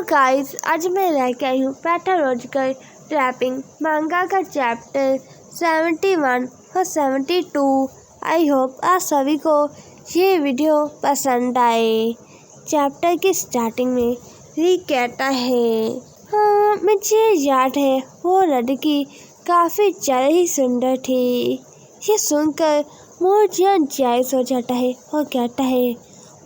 Guys, आज मैं लेके आई हूँ पैथोलॉजिकल ट्रैपिंग मांगा का चैप्टर 71 और 72। आई होप आप सभी को ये वीडियो पसंद आए। चैप्टर की स्टार्टिंग में री कहता है, हाँ मुझे याद है वो लड़की काफ़ी ज़्यादा ही सुंदर थी। ये सुनकर मोरजान जायज़ हो जाता है और कहता है,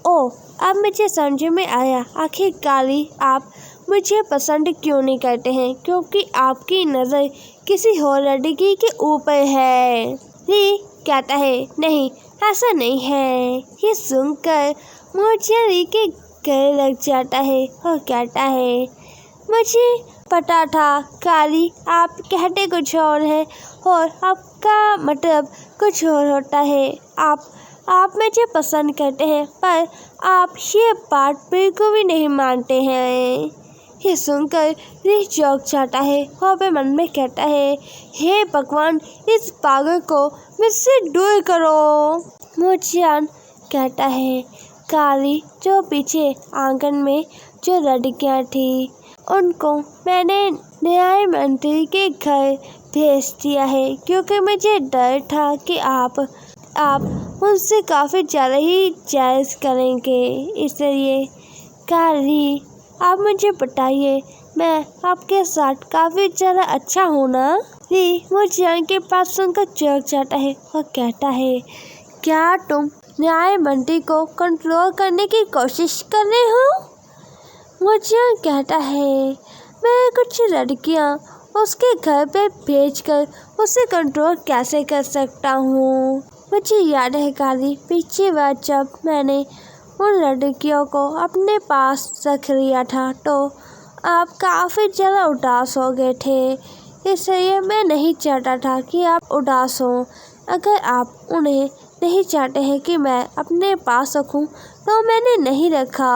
ओह अब मुझे समझ में आया आखिरकारी आप मुझे पसंद क्यों नहीं करते हैं, क्योंकि आपकी नज़र किसी और लड़की के ऊपर है। री कहता है, नहीं ऐसा नहीं है। ये सुनकर मोरजान री के गले लग जाता है और कहता है, मुझे पता था काली आप कहते कुछ और हैं और आपका मतलब कुछ और होता है। आप मुझे पसंद करते हैं पर आप ये बात बिल्कुल भी नहीं मानते हैं। ये सुनकर री चौंक जाता है और अपने मन में कहता है, हे भगवान इस पागल को मुझसे दूर करो। मोरजान कहता है, काली जो पीछे आंगन में जो लड़कियां थी उनको मैंने न्याय मंत्री के घर भेज दिया है, क्योंकि मुझे डर था कि आप उनसे काफ़ी ज़्यादा ही जायज़ करेंगे। इसलिए काली आप मुझे बताइए, मैं आपके साथ काफ़ी ज़्यादा अच्छा हूँ ना? री मोरजान के पास सुनकर चौंक जाता है और कहता है, क्या तुम न्याय मंत्री को कंट्रोल करने की कोशिश कर रहे हो? मोरजान कहता है, मैं कुछ लड़कियां उसके घर पे भेजकर उसे कंट्रोल कैसे कर सकता हूँ? मुझे याद है काली पिछली बार जब मैंने उन लड़कियों को अपने पास रख लिया था तो आप काफ़ी ज़्यादा उदास हो गए थे, इसलिए मैं नहीं चाहता था कि आप उदास हों। अगर आप उन्हें नहीं चाहते हैं कि मैं अपने पास रखूं तो मैंने नहीं रखा।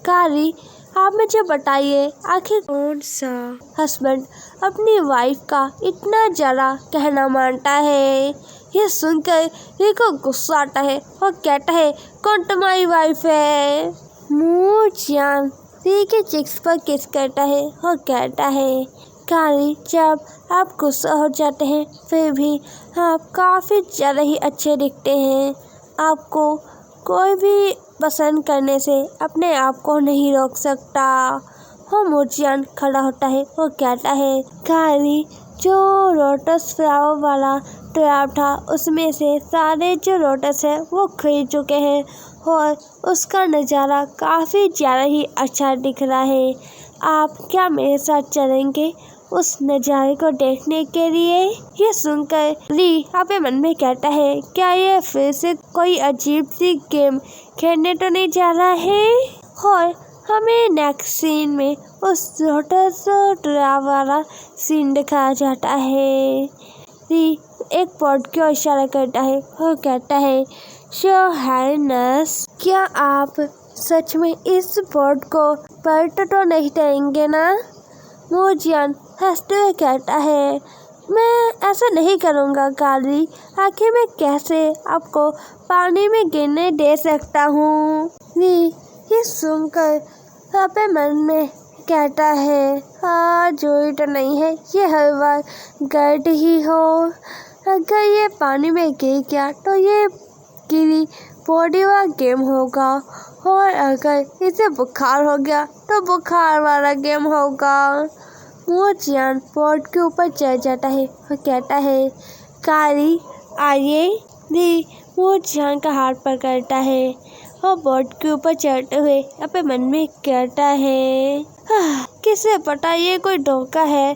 काली आप मुझे बताइए, आखिर कौन सा हस्बैंड अपनी वाइफ का इतना ज़्यादा कहना मानता है? ये सुनकर री को गुस्सा आता है और कहता है, कौन तुम्हारी वाइफ है? मोरजान री के चिक्स पर किस करता है और कहता है, काली जब आप गुस्सा हो जाते हैं फिर भी आप काफ़ी ज़्यादा ही अच्छे दिखते हैं। आपको कोई भी पसंद करने से अपने आप को नहीं रोक सकता। हो मोरजान खड़ा होता है और कहता है, काली जो लोटस फ्लावर वाला ट्रैप था उसमें से सारे जो लोटस है वो खरीद चुके हैं और उसका नज़ारा काफ़ी ज़्यादा ही अच्छा दिख रहा है। आप क्या मेरे साथ चलेंगे उस नज़ारे को देखने के लिए? ये सुनकर री अपने मन में कहता है, क्या ये फिर से कोई अजीब सी गेम खेलने तो नहीं जा रहा है? और हमें नेक्स्ट सीन में उस लोटस ट्रैप वाला सीन दिखाया जाता है। री एक पॉट की ओर इशारा करता है और कहता है, योर हाइनेस क्या आप सच में इस पॉट को पलट तो नहीं देंगे ना? मोरजान हंसते हुए कहता है, मैं ऐसा नहीं करूँगा काली, आखिर मैं कैसे आपको पानी में गिरने दे सकता हूँ? री ये सुनकर अपने मन में कहता है, हाँ जोई तो नहीं है, ये हर बार गर्द ही हो। अगर ये पानी में गिर गया तो ये गिरी बॉडी वाला गेम होगा और अगर इसे बुखार हो गया तो बुखार वाला गेम होगा। मोरजान बोर्ड के ऊपर चढ़ जाता है और कहता है, काली आइए। री मोरजान का हाथ पकड़ता है और बोर्ड के ऊपर चढ़ते हुए अपने मन में कहता है, किसे पता ये कोई धोखा है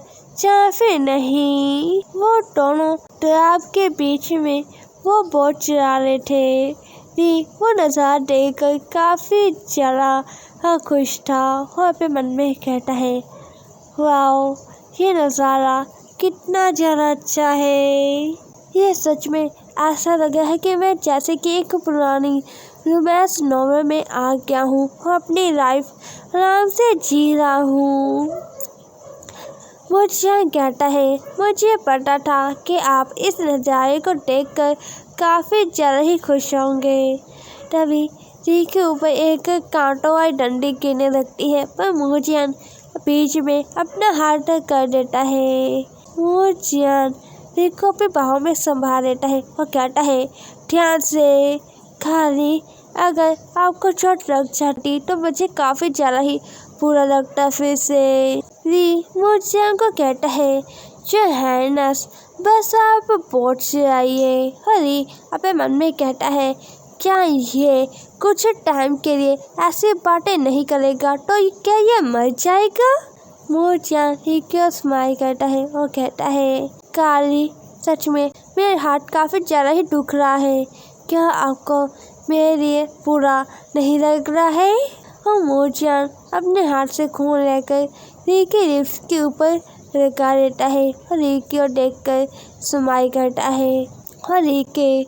या फिर नहीं। वो दोनों ट्रैप के बीच में वो बोट चला रहे थे। री वो नज़ारा देखकर काफ़ी ज़्यादा खुश था और अपने मन में कहता है, वाओ ये नज़ारा कितना ज़्यादा अच्छा है। ये सच में ऐसा लग रहा है कि मैं जैसे कि एक पुरानी रोमांस नॉवल में आ गया हूँ और अपनी लाइफ आराम से जी रहा हूँ। मोरजान कहता है, मुझे पता था कि आप इस नज़ारे को देखकर काफ़ी ज़्यादा ही खुश होंगे। तभी री के ऊपर एक कांटों वाली डंडी गिरने लगती है, पर मोजियान बीच में अपना हाथ कर देता है। मोजियान री को अपने बाहों में संभाल लेता है और कहता है, ध्यान से खाली, अगर आपको चोट लग जाती तो मुझे काफी ज्यादा ही बुरा लगता फिर से। री मोजियान को कहता है, जो है नस, बस आप बोट से आइए। री अपने मन में कहता है, क्या ये कुछ टाइम के लिए ऐसी बातें नहीं करेगा तो क्या ये मर जाएगा? मोजियान री को स्माइल करता है और कहता है, काली, सच में मेरे हाथ काफी ज्यादा ही दुख रहा है, क्या आपको मेरे लिए बुरा नहीं लग रहा है? और मोजियान अपने हाथ से खून लेकर री के लिप्स के ऊपर लगा देता है और री की ओर देखकर स्माइल करता है और री के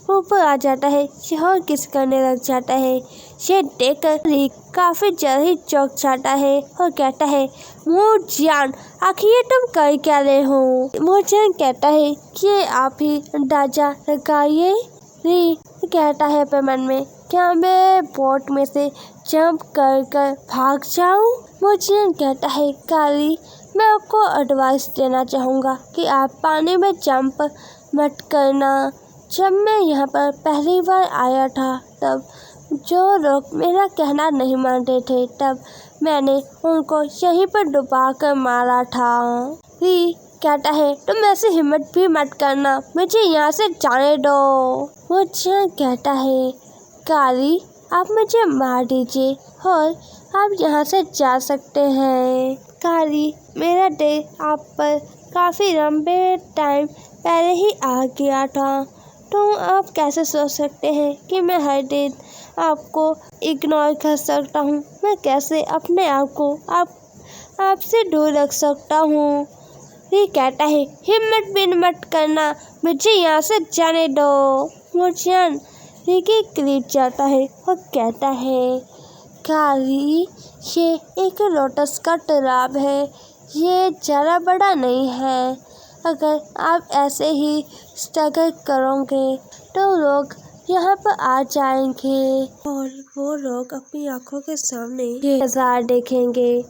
ऊपर आ जाता है और किस करने लग जाता है। ये देखकर री काफी ज्यादा ही चौंक जाता है और कहता है, मोजियान, आखिर ये तुम कर क्या रहे हो? मोजियान कहता है कि आप ही अंदाजा लगाइए। री कहता है अपने मन में, क्या मैं बोट में से जंप कर कर भाग जाऊं? मोजियान कहता है, काली, मैं आपको एडवाइस देना चाहूँगा कि आप पानी में जंप मत करना। जब मैं यहाँ पर पहली बार आया था तब जो लोग मेरा कहना नहीं मानते थे, तब मैंने उनको यहीं पर डुबा कर मारा था। री कहता है, तुम ऐसी हिम्मत भी मत करना, मुझे यहाँ से जाने दो। मोजियान कहता है, काली, आप मुझे मार दीजिए और आप यहाँ से जा सकते हैं। काली, मेरा दिल आप पर काफ़ी लंबे टाइम पहले ही आ गया था, तो आप कैसे सोच सकते हैं कि मैं हर दिन आपको इग्नोर कर सकता हूँ? मैं कैसे अपने आप को आपसे दूर रख सकता हूँ? ये कहता है, हिम्मत भी मत करना, मुझे यहाँ से जाने दो। मोजियान री के करीब जाता है और कहता है, काली, ये एक लोटस का तालाब है, ये ज़्यादा बड़ा नहीं है। अगर आप ऐसे ही स्ट्रगल करोगे तो लोग यहाँ पर आ जाएंगे और वो लोग अपनी आंखों के सामने ये नज़ारा देखेंगे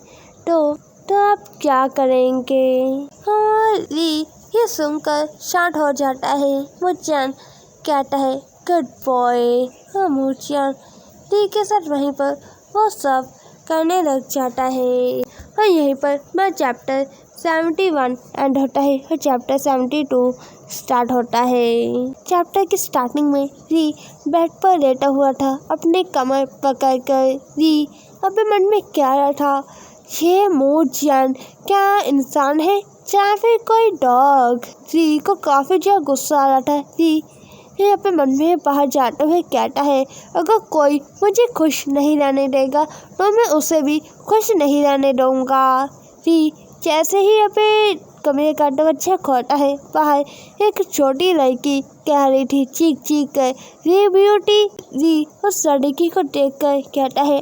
तो आप क्या करेंगे? और री ये सुनकर शांत हो जाता है। मोजियान कहता है, गुड बॉय। हाँ, मोजियान री के साथ वहीं पर वो सब करने लग जाता है और यहीं पर मैं चैप्टर 71 एंड होता है और चैप्टर 72 स्टार्ट होता है। चैप्टर की स्टार्टिंग में री बेड पर लेटा हुआ था, अपने कमर पकड़ कर। री अपने मन में कह रहा था, ये मोजियान क्या इंसान है या फिर कोई डॉग? री को काफी ज्यादा गुस्सा आ रहा था। री ये अपने मन में बाहर जाते हुए कहता है, अगर कोई मुझे खुश नहीं रहने देगा तो मैं उसे भी खुश नहीं रहने दूंगा। री जैसे ही अपने कमरे का दरवाजा खोलता है, बाहर एक छोटी लड़की कह रही थी चीख चीख कर, री ब्यूटी। री उस लड़की को देखकर कहता है,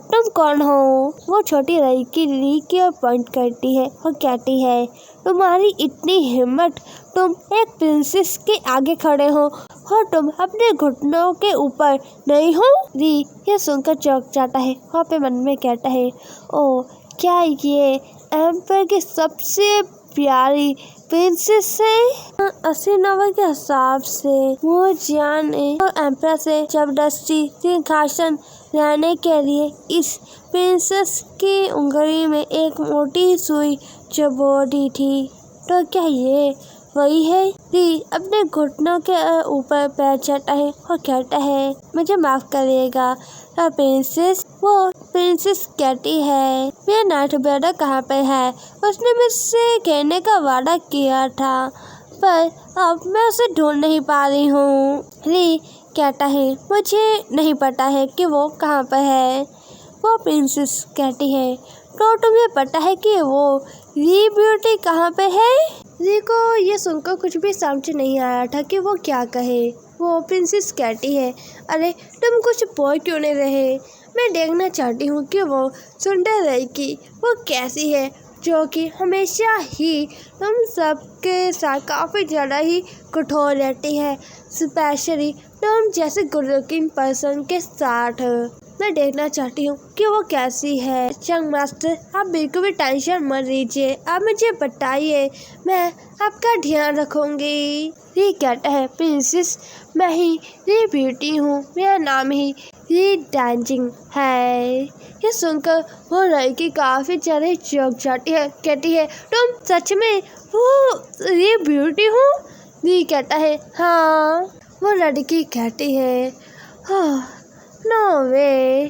तुम कौन हो? वो छोटी लड़की री की ओर पॉइंट करती है और कहती है, तुम्हारी इतनी हिम्मत, तुम एक प्रिंसेस के आगे खड़े हो और तुम अपने घुटनों के ऊपर नहीं हो? री ये सुनकर चौंक जाता है और अपने मन में कहता है, ओ, क्या ये एम्पर की सबसे प्यारी प्रिंसेस है? 80 नंबर के हिसाब से मोजियान ने एम्पर से जबरदस्ती सिंहासन लेने के लिए इस प्रिंसेस की उंगली में एक मोटी सुई चबो दी थी। तो क्या ये वही है? री अपने घुटनों के ऊपर बैठ जाता है और कहता है, मुझे माफ करिएगा प्रिंसेस। वो प्रिंसेस कहती है, मेरा नाइट ब्रदर कहाँ पे है? उसने मुझसे कहने का वादा किया था, पर अब मैं उसे ढूंढ नहीं पा रही हूँ। री कहता है, मुझे नहीं पता है कि वो कहाँ पर है। वो प्रिंसेस कहती है, तो तुम्हें पता है कि वो री ब्यूटी कहाँ पे है? री को ये सुनकर कुछ भी समझ नहीं आया था कि वो क्या कहे। वो प्रिंसेस कहती है, अरे तुम कुछ बोल क्यों नहीं रहे? मैं देखना चाहती हूँ कि वो सुंदर लड़की वो कैसी है, जो कि हमेशा ही तुम सबके साथ काफ़ी ज़्यादा ही कठोर रहती है, स्पेशली टॉम जैसे गुड लुकिंग पर्सन के साथ मैं देखना चाहती हूँ कि वो कैसी है। यंग मास्टर, आप बिल्कुल भी टेंशन मत लीजिए, आप मुझे बताइए, मैं आपका ध्यान रखूंगी। री कहता है, प्रिंसेस, मैं ही री ब्यूटी हूँ, मेरा नाम ही री डांजिंग है। ये सुनकर वो लड़की काफी ज्यादा चौंक जाती है। कहती है, तुम सच में वो री ब्यूटी हो? री कहता है, हाँ। वो लड़की कहती है, हाँ, नो वे,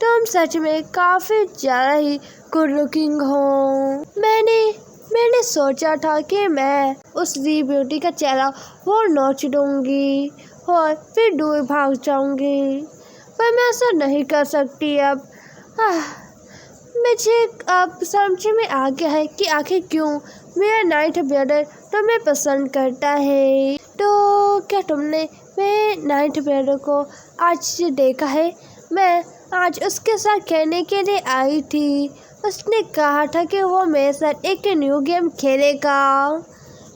तुम सच में काफी ज्यादा ही गुड लुकिंग हो। मैंने सोचा था कि मैं उस री ब्यूटी का चेहरा वो नोच दूंगी और फिर दूर भाग जाऊंगी, पर मैं ऐसा नहीं कर सकती अब। मुझे अब समझ में आ गया है कि आखिर क्यों मेरा नाइट ब्रदर तुम्हें पसंद करता है। तो क्या तुमने मेरे नाइट ब्रदर को आज देखा है? मैं आज उसके साथ खेलने के लिए आई थी। उसने कहा था कि वो मेरे साथ एक न्यू गेम खेलेगा।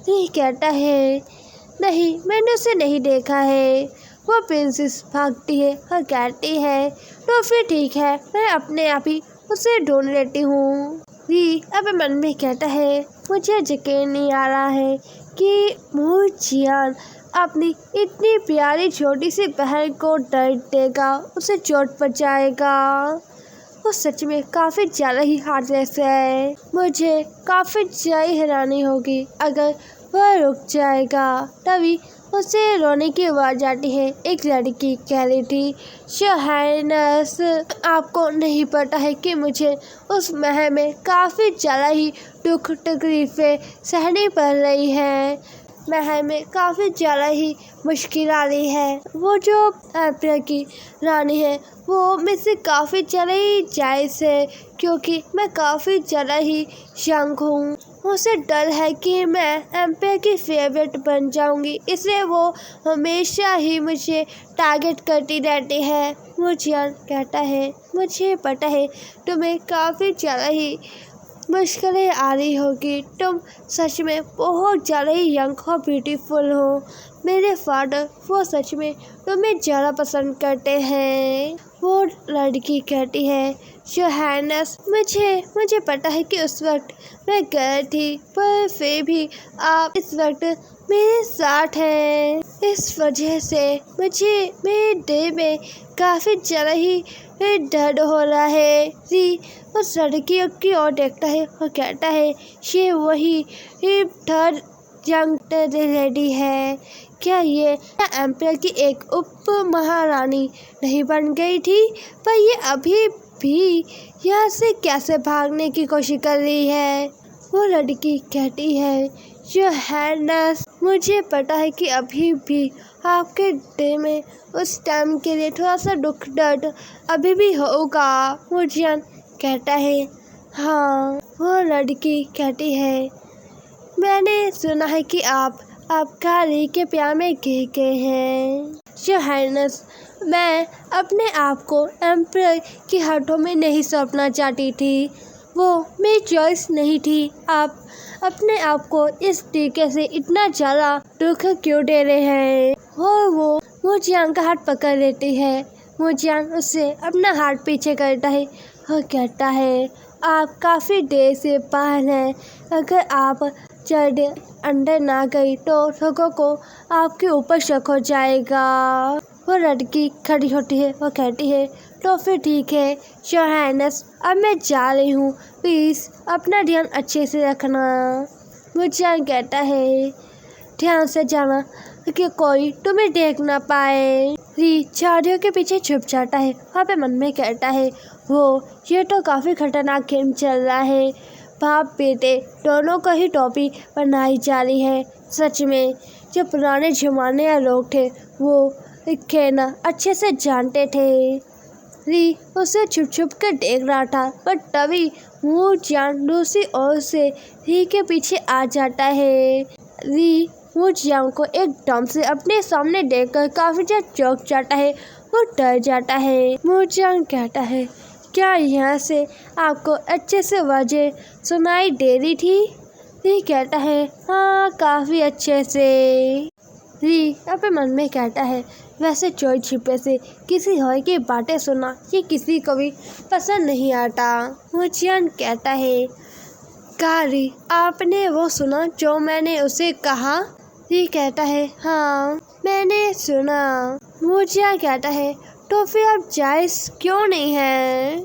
ये कहता है, नहीं, मैंने उसे नहीं देखा है। वो प्रिंसेस भागती है और कहती है, तो फिर ठीक है, मैं अपने आप ही उसे ढूंढ लेती हूँ। वी अब मन में कहता है, मुझे यकीन नहीं आ रहा है कि मूजियान अपनी इतनी प्यारी छोटी सी बहन को दर्द देगा, उसे चोट पहुंचाएगा। वो सच में काफ़ी ज़्यादा ही हार्टलेस है। मुझे काफ़ी ज़्यादा हैरानी होगी अगर वह रुक जाएगा। तभी उसे रोने की आवाज़ आती है। एक लड़की कह रही थी, शोहैनस, आपको नहीं पता है कि मुझे उस महल में काफ़ी ज़्यादा ही दुख तकलीफ़ें सहनी पड़ रही हैं। महल में काफ़ी ज़्यादा ही मुश्किल आ रही है। वो जो एम्पायर की रानी है वो मुझसे काफ़ी ज़्यादा ही जायज़ है, क्योंकि मैं काफ़ी ज़्यादा ही यंग हूँ। उसे डर है कि मैं एम्पायर की फेवरेट बन जाऊंगी, इसलिए वो हमेशा ही मुझे टारगेट करती रहती है। मूजियान कहता है, मुझे पता है तुम्हें काफ़ी ज़्यादा ही मुश्किलें आ रही होगी। तुम सच में बहुत ज़्यादा ही यंग और ब्यूटीफुल हो। मेरे फादर वो सच में तुम्हें ज़्यादा पसंद करते हैं। वो लड़की कहती है, शोहैनस, मुझे पता है कि उस वक्त मैं गलत थी, पर फिर भी आप इस वक्त मेरे साथ हैं। इस वजह से मुझे मेरे दिल में काफ़ी ज़्यादा ही दर्द हो रहा है। री उस लड़की की ओर देखता है और कहता है, ये वही थर्ड यंग लेडी है। क्या ये एम्पायर की एक उप महारानी नहीं बन गई थी? पर ये अभी भी यहाँ से कैसे भागने की कोशिश कर रही है? वो लड़की कहती है, शोहैनस, मुझे पता है कि अभी भी आपके दिल में उस टाइम के लिए थोड़ा सा दुख दर्द अभी भी होगा। मूजियान कहता है, हाँ। वो लड़की कहती है, मैंने सुना है कि आपका री के प्यार में गिर गए हैं। शोहैनस, मैं अपने आप को एम्पायर के हाथों में नहीं सौंपना चाहती थी। वो मेरी चॉइस नहीं थी। आप अपने आप को इस तरीके से इतना ज़्यादा दुख क्यों दे रहे हैं? और वो मूजियान का हाथ पकड़ लेती है। मूजियान उससे अपना हाथ पीछे करता है और कहता है, आप काफ़ी देर से बाहर हैं। अगर आप जल्द अंदर ना गई तो लोगों को आपके ऊपर शक हो जाएगा। वो लड़की खड़ी होती है और कहती है, तो फिर ठीक है शोहैनस, अब मैं जा रही हूँ, प्लीज़ अपना ध्यान अच्छे से रखना। मूजियान कहता है, ध्यान से जाना कि कोई तुम्हें देख ना पाए। री झाड़ियों के पीछे छुप जाता है। वहाँ पे मन में कहता है, ये तो काफ़ी खतरनाक गेम चल रहा है। बाप बेटे दोनों को ही टोपी बनाई जा रही है। सच में जो पुराने ज़माने के लोग थे वो खेलना अच्छे से जानते थे। री उसे छुप छुप कर देख रहा था, पर तभी मूजियान दूसरी ओर से री के पीछे आ जाता है। री मूजियान को एकदम से अपने सामने देखकर काफ़ी ज़्यादा चौंक जाता है। वो डर जाता है। मूजियान कहता है, क्या यहाँ से आपको अच्छे से आवाज़ें सुनाई दे रही थी? री कहता है, हाँ, काफ़ी अच्छे से। री अपने मन में कहता है, वैसे चोरी छिपे से किसी और की बातें सुनना ये किसी को भी पसंद नहीं आता। मुचियन कहता है, कारी आपने वो सुना जो मैंने उसे कहा? री कहता है, हाँ मैंने सुना। मुचियन कहता है, तो फिर आप जायज़ क्यों नहीं है?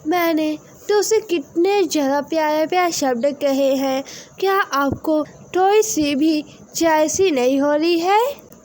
मैंने तो उसे कितने ज़्यादा प्यारे प्यारे शब्द कहे हैं, क्या आपको थोड़ी सी भी जायज़ी नहीं हो रही है?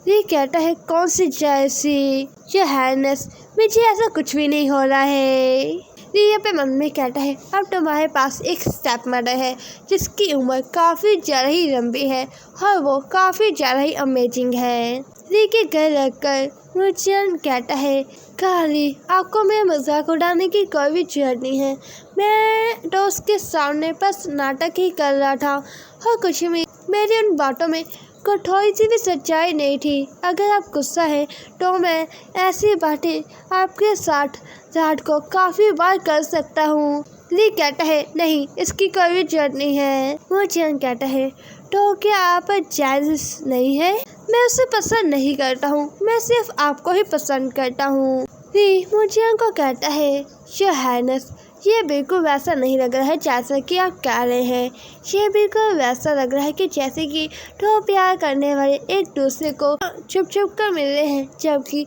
ये कहता है, कौन सी जायज़ी? योर हाइनेस, मुझे ऐसा कुछ भी नहीं हो रहा है। ये पे मन में कहता है, अब तुम्हारे पास एक स्टेप मदर है जिसकी उम्र काफ़ी ज़्यादा ही लंबी है और वो काफ़ी ज़्यादा ही अमेजिंग है। री के घर रखकर मुचियन कहता है, कारी आपको मेरे मजाक उड़ाने की कोई भी जरूरत नहीं है। मैं तो उसके सामने बस नाटक ही कर रहा था और कुछ भी मेरी उन बातों में को थोड़ी सी भी सच्चाई नहीं थी। अगर आप गुस्सा हैं तो मैं ऐसी बातें आपके साथ रात को काफ़ी बार कर सकता हूँ। ली कहता है, नहीं इसकी कोई भी जरूरत नहीं है। मुचियन कहता है, तो क्या आप जायज़ नहीं है? मैं उसे पसंद नहीं करता हूँ, मैं सिर्फ आपको ही पसंद करता हूँ। ली मुचियन को कहता है, योर हाइनेस, ये बिल्कुल वैसा नहीं लग रहा है जैसा कि आप कह रहे हैं। ये बिल्कुल वैसा लग रहा है कि जैसे कि दो प्यार करने वाले एक दूसरे को छुप छुप कर मिल रहे हैं, जबकि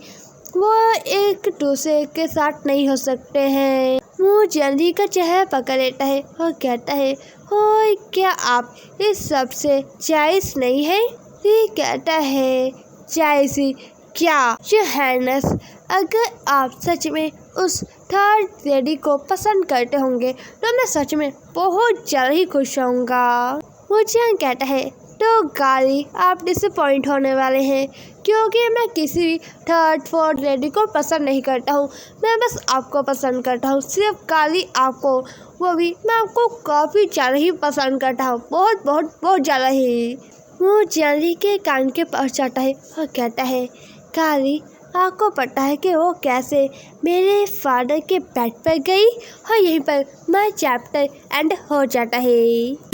वो एक दूसरे के साथ नहीं हो सकते हैं। मुँह जल्दी का चेहरा पकड़ लेता है और कहता है, ओए क्या आप इस सब से जायज़ नहीं है? ये कहता है, जायज़ी क्या? योर हाइनेस, अगर आप सच में उस थर्ड लेडी को पसंद करते होंगे तो मैं सच में बहुत ज़्यादा ही खुश होऊंगा। मुचियन कहता है, तो गाली आप डिसअपॉइंट होने वाले हैं क्योंकि मैं किसी भी थर्ड फोर्थ लेडी को पसंद नहीं करता हूँ। मैं बस आपको पसंद करता हूँ, सिर्फ गाली आपको, वो भी मैं आपको काफ़ी ज़्यादा ही पसंद करता हूँ, बहुत बहुत बहुत ज़्यादा ही। वो जल्दी के कान के पास जाता है और कहता है, गाली आपको पता है कि वो कैसे मेरे फादर के बेड पर गई? और यहीं पर मैं चैप्टर एंड हो जाता है।